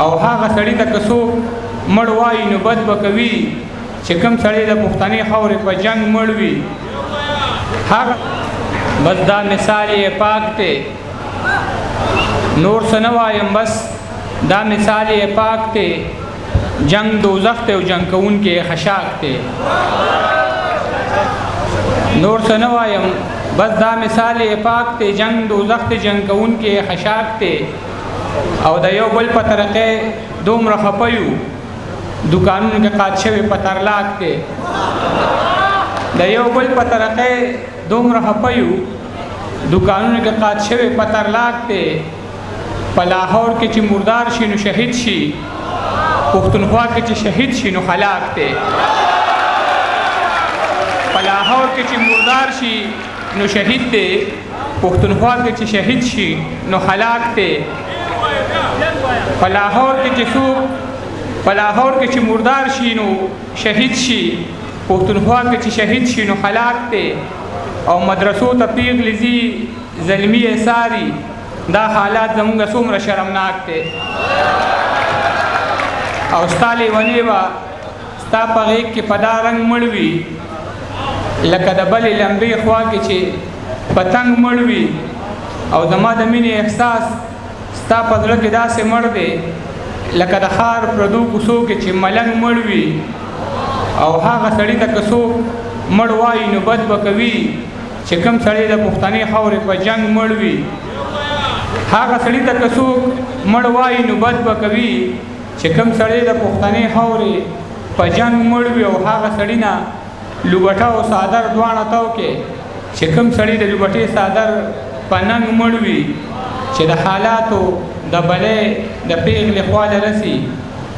او هغه سړی ته که څوک مړ وایي نو بد به کوي چې کوم سړی د پښتنې خاورې په جنګ مړ وي. هغه بس دا مثال یې پاک دی، نور څه نه وایم، بس دا مثال یې پاک دی. جنگ دوزخ دی او جنگ کوونکی یې خشاک دی. نور څه نه وایم، بس دا مثال یې پاک دی. جنگ دوزخ دی، جنگ کوونکی یې خشاک دی. او د یو بل په طریقې دومره خفه یو، دکانونو کې قات شوي په ترلاک دی. د یو بل په طریقې دومره خفه یو، دکانونو کې قات شوي په ترلاک دی. په لاهور کې چې مردار شي نو شهید شي، پښتونخوا کې چې شهید شي نو خلاک دی. په لاهور کې چې مردار شي نو شهید دی، پښتونخوا کې چې شهید شي نو خلاک دی. په لاهور کې چې څوک په لاهور کې چې مردار شي نو شهید شي، پښتونخوا کې چې شهید شي نو خلاک دی. او مدرسو ته پیغلې ځي زلمي یې ساري، دا حالات زموږ څومره شرمناک دی. او ستا لیونې به ستا په غېږ کې په دا رنګ مړ وي لکه د بلې لمبې خوا کې چې پتنګ مړ وي. او زما د مینې احساس ستا په زړه کې داسې مړ دی لکه د ښار پردو کوڅو کې چې ملنګ مړ وي. او هغه سړي ته که څوک مړ وایي نو بد به کوي چې کوم سړی د پښتنې خاورې په جنګ مړ وي. هغه سړي ته که څوک مړ وایي نو بد به کوي چې کوم سړی د پښتنې خاورې په جنګ مړ وي. او هغه سړي نه لوبټه او څادر دواړه تو کې چې کوم سړی د لوبټې څادر په ننګ مړ وي، چې د حالاتو د بلې د پیغلې خواله رسي،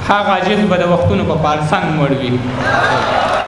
هغه عاجز به د وختونو په پارسنګ مړ وي.